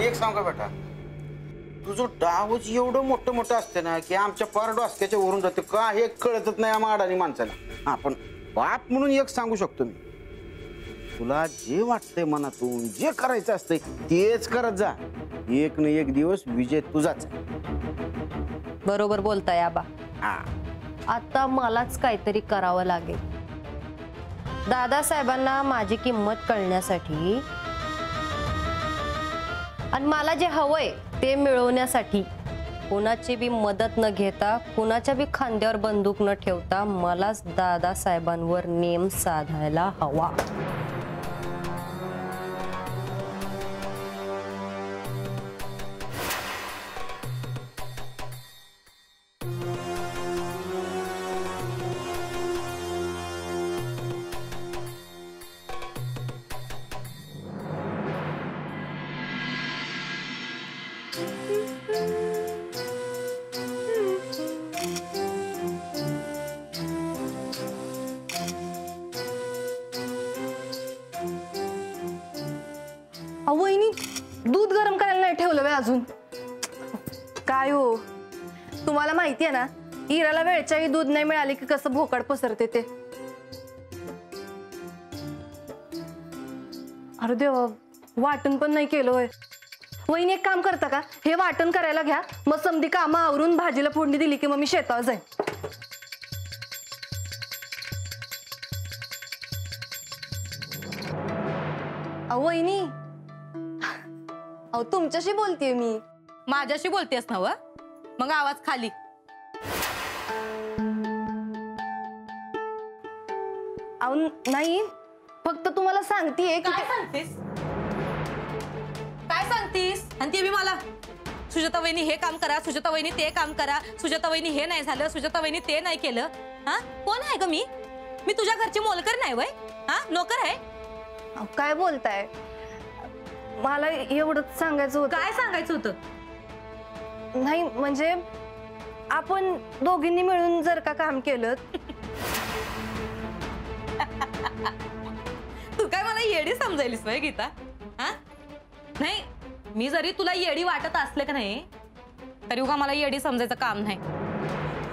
एक सांग का बेटा, तुझं डावच एवढं मोठं मोठं असतं ना की आमच्या पार डोसक्याच्या वरून जाते का हे कळतच नाही आम्हा अडाणी माणसाला. पण बाप म्हणून एक सांगू शकतो मी, तुला जे वाटतंय मनातून जे करायचं असतंय तेच करत जा. एक ना एक दिवस विजय तुझाच. बरोबर बोलताय आबा. आता मलाच काहीतरी करावं लागेल. दादासाहेबांना माझी किंमत कळण्यासाठी आणि मला जे हवंय ते मिळवण्यासाठी कुणाची बी मदत न घेता, कुणाच्या बी खांद्यावर बंदूक न ठेवता मलाच दादासाहेबांवर नेम साधायला हवा. वहिनी दूध गरम करायला नाही ठेवलं वे अजून. काय हो, तुम्हाला माहिती आहे ना इराला वेळच्या वेळी दूध नाही मिळाले की कसं भोकाड पसरते ते. अरे देवा, वाटण पण नाही केलं होय. वहिनी एक काम करता का, हे वाटण करायला घ्या, मग समधी कामं आवरून भाजीला फोडणी दिली की मग मी शेतावर जाईन. वहिनी, अहो तुमच्याशी बोलतेय मी. माझ्याशी बोलतेस ना व, मग आवाज खाली. अहो नाही, फक्त तुम्हाला सांगतेय. काय सांगतेस, काय सांगतीस? आणि ते बी मला, सुजाता वहिनी हे काम करा, सुजाता वहिनी ते काम करा, सुजाता वहिनी हे नाही झालं, सुजाता वहिनी ते नाही केलं. हा, कोण आहे ग मी? मी तुझ्या घरची मोलकर नाही वय? हा, नोकर आहे. काय बोलताय? मला एवढंच सांगायचं होतं. काय सांगायचं होतं? नाही म्हणजे आपण दोघींनी मिळून जर का काम केलं. तू काय मला येडी समजायलीस वय गीता? हा, नाही, मी जरी तुला येडी वाटत असले का नाही तरी उगा मला येडी समजायचं काम नाही.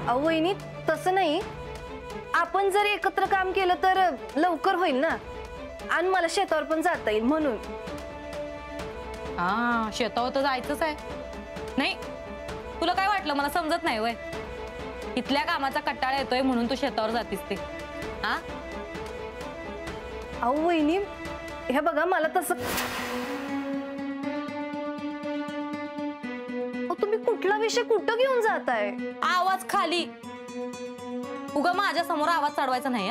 अहो वहिनी, तसं नाही, आपण जर एकत्र काम केलं तर लवकर होईल ना, आणि मला शेतावर पण जाता येईल म्हणून. हा, शेतावर तर जायचंच आहे. नाही, तुला काय वाटलं मला समजत नाही वय? इथल्या कामाचा कटाळा येतोय म्हणून तू शेतावर जातीस ते? हा, अहो वहिनी, हे बघा, मला तसं. तुम्ही कुठला विषय कुठं घेऊन जाताय? आवाज खाली. उगा माझ्या समोर आवाज चढवायचा नाही.